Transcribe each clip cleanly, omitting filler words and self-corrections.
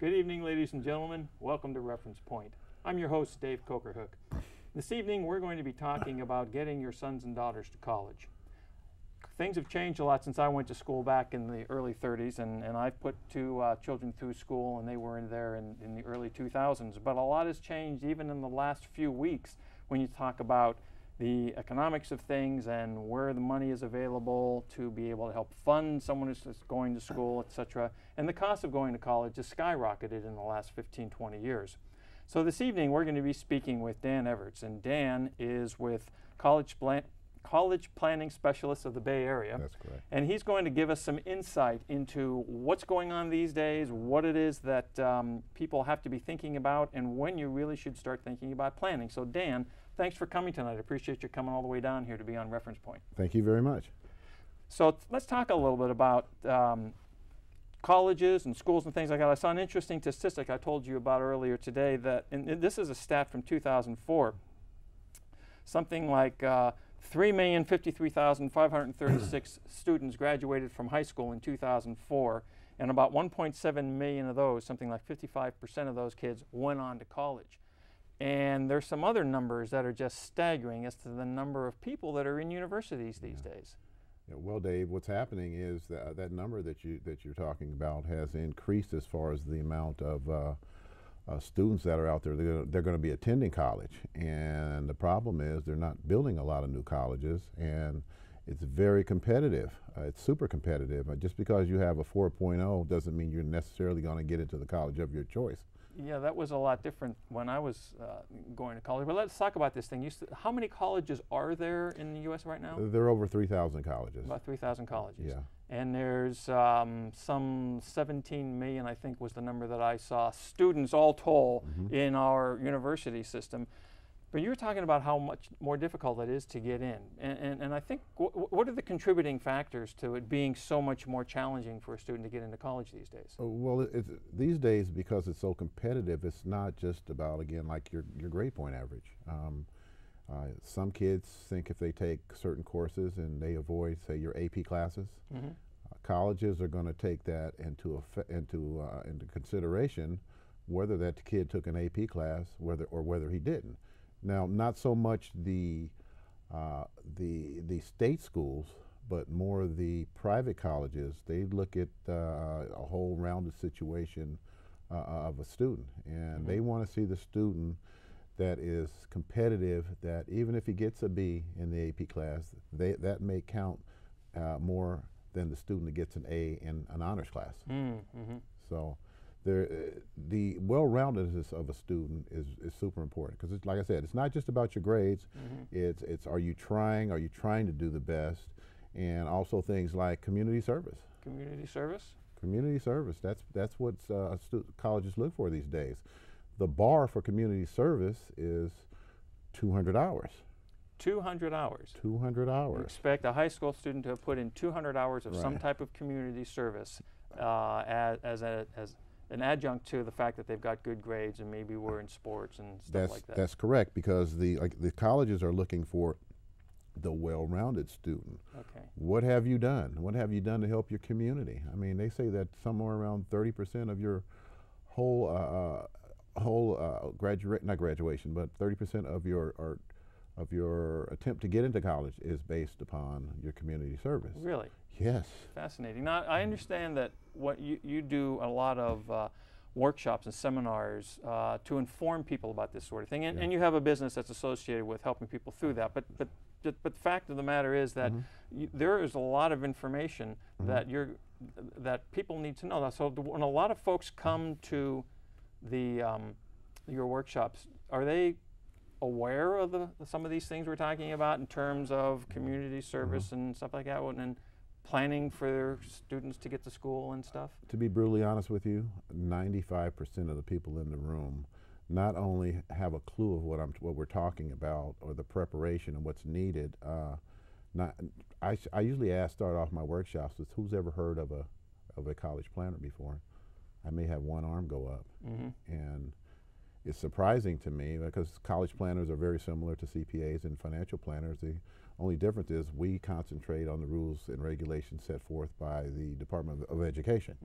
Good evening, ladies and gentlemen. Welcome to Reference Point. I'm your host, Dave Cokerhook. This evening, we're going to be talking about getting your sons and daughters to college. Things have changed a lot since I went to school back in the early 30s, and I've put two children through school, and they were in there in the early 2000s. But a lot has changed even in the last few weeks when you talk about the economics of things and where the money is available to be able to help fund someone who's going to school, etc. And the cost of going to college has skyrocketed in the last 15, 20 years. So this evening we're going to be speaking with Dan Evertsz, and Dan is with College Planning Specialist of the Bay Area. That's correct. And he's going to give us some insight into what's going on these days, what it is that people have to be thinking about, and when you really should start thinking about planning. So Dan, thanks for coming tonight. I appreciate you coming all the way down here to be on Reference Point. Thank you very much. So let's talk a little bit about colleges and schools and things like that. I saw an interesting statistic I told you about earlier today that, and this is a stat from 2004, something like 3,053,536 students graduated from high school in 2004, and about 1.7 million of those, something like 55% of those kids, went on to college. And there's some other numbers that are just staggering as to the number of people that are in universities these days. Yeah, well, Dave, what's happening is that number that you're talking about has increased as far as the amount of students that are out there. They're going to be attending college, and the problem is they're not building a lot of new colleges, and it's very competitive. It's super competitive. Just because you have a 4.0 doesn't mean you're necessarily going to get into the college of your choice. Yeah, that was a lot different when I was going to college. But let's talk about this thing. How many colleges are there in the U.S. right now? There are over 3,000 colleges. About 3,000 colleges. Yeah. And there's some 17 million, I think was the number that I saw, students all told in our university system. But you were talking about how much more difficult it is to get in. And I think, what are the contributing factors to it being so much more challenging for a student to get into college these days? Well, these days, because it's so competitive, it's not just about, again, like your grade point average. Some kids think if they take certain courses and they avoid, say, your AP classes, colleges are going to take that into consideration, whether that kid took an AP class, whether he didn't. Now, not so much the state schools, but more the private colleges. They look at a whole rounded situation of a student, and they want to see the student that is competitive, that even if he gets a B in the AP class, that may count more than the student that gets an A in an honors class. So the well-roundedness of a student is super important, because like I said, it's not just about your grades. It's are you trying to do the best, and also things like community service. Community service? Community service. That's what colleges look for these days. The bar for community service is 200 hours. 200 hours. 200 hours. You expect a high school student to have put in 200 hours of some type of community service as an adjunct to the fact that they've got good grades and maybe we're in sports and stuff like that. That's correct, because the colleges are looking for the well-rounded student. Okay. What have you done? What have you done to help your community? I mean, they say that somewhere around 30% of your whole not graduation, but 30% of your attempt to get into college is based upon your community service. Really? Yes. Fascinating. Now, I understand that what you do a lot of workshops and seminars to inform people about this sort of thing, and you have a business that's associated with helping people through that. But the fact of the matter is that there is a lot of information that people need to know. So when a lot of folks come to your workshops, are they aware of some of these things we're talking about in terms of community service and stuff like that, and planning for their students to get to school and stuff? To be brutally honest with you, 95% of the people in the room not only have a clue of what we're talking about or the preparation and what's needed. I usually start off my workshops with who's ever heard of a college planner before. I may have one arm go up, and it's surprising to me because college planners are very similar to CPAs and financial planners. The only difference is we concentrate on the rules and regulations set forth by the Department of Education.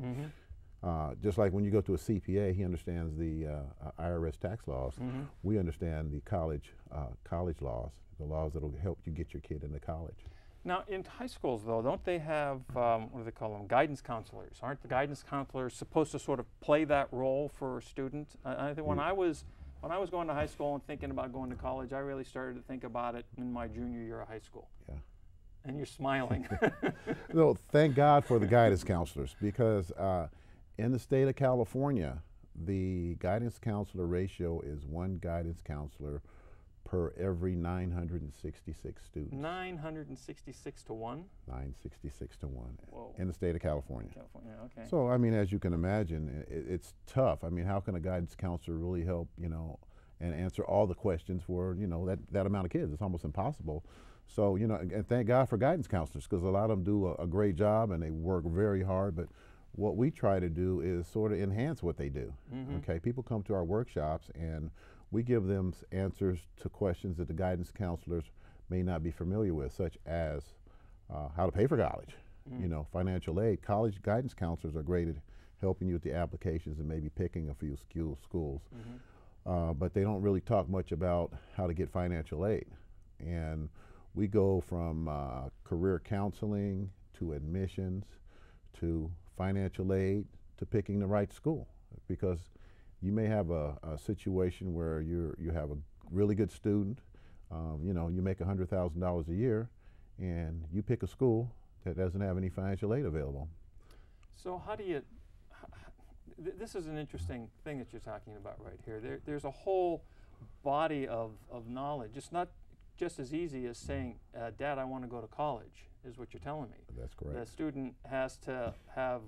Just like when you go to a CPA, he understands the IRS tax laws. Mm-hmm. We understand the college laws, the laws that will help you get your kid into college. Now, in high schools, though, don't they have, what do they call them, guidance counselors? Aren't the guidance counselors supposed to sort of play that role for a student? I think when I was going to high school and thinking about going to college, I really started to think about it in my junior year of high school. Yeah. And you're smiling. No, thank God for the guidance counselors, because in the state of California, the guidance counselor ratio is one guidance counselor per every 966 students. 966 to 1? 966 to 1. Whoa. In the state of California. California, okay. So, I mean, as you can imagine, it's tough. I mean, how can a guidance counselor really help, you know, and answer all the questions for, you know, that amount of kids? It's almost impossible. So, you know, and thank God for guidance counselors, because a lot of them do a great job and they work very hard. But what we try to do is sort of enhance what they do. Mm-hmm. Okay, people come to our workshops and we give them answers to questions that the guidance counselors may not be familiar with, such as how to pay for college, you know, financial aid. College guidance counselors are great at helping you with the applications and maybe picking a few schools. Mm-hmm. But they don't really talk much about how to get financial aid. And we go from career counseling to admissions to financial aid to picking the right school, because you may have a situation where you have a really good student, you know, you make $100,000 a year, and you pick a school that doesn't have any financial aid available. So how do you, this is an interesting thing that you're talking about right here. There's a whole body of knowledge. It's not just as easy as saying, Dad, I want to go to college, is what you're telling me. That's correct. The student has to have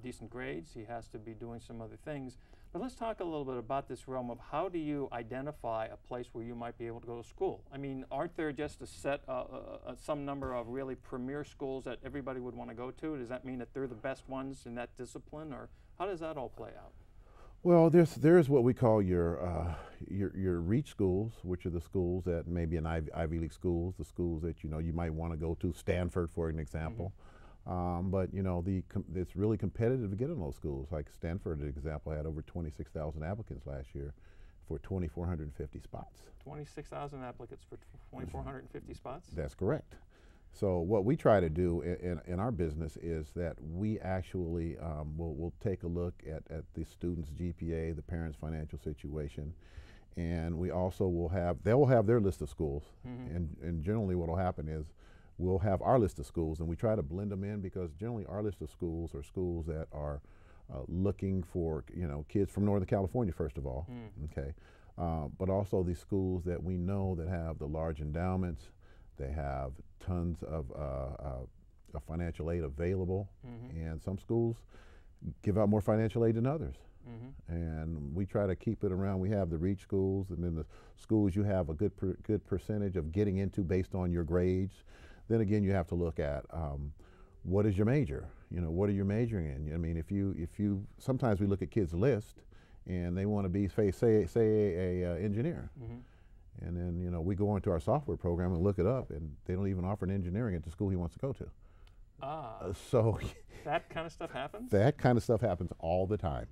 decent grades. He has to be doing some other things. But let's talk a little bit about this realm of how do you identify a place where you might be able to go to school? I mean, aren't there just a set, some number of really premier schools that everybody would want to go to? Does that mean that they're the best ones in that discipline, or how does that all play out? Well, there's what we call your reach schools, which are the schools that maybe in Ivy League schools, the schools that, you know, you might want to go to, Stanford, for an example. But, you know, it's really competitive to get in those schools. Like Stanford, for example, had over 26,000 applicants last year for 2,450 spots. 26,000 applicants for 2,450 spots? That's correct. So what we try to do in our business is that we actually we'll take a look at the student's GPA, the parent's financial situation, and we also they'll have their list of schools, and generally what will happen is we'll have our list of schools, and we try to blend them in, because generally our list of schools are schools that are looking for, you know, kids from Northern California, first of all, okay, but also these schools that we know that have the large endowments. They have tons of financial aid available, and some schools give out more financial aid than others. And we try to keep it around. We have the reach schools, and then the schools you have a good percentage of getting into based on your grades. Then again, you have to look at what is your major. You know, what are you majoring in? I mean, if you sometimes we look at kids' list, and they want to be say a engineer. And then, you know, we go into our software program and look it up, and they don't even offer an engineering at the school he wants to go to. Ah. So that kind of stuff happens? That kind of stuff happens all the time.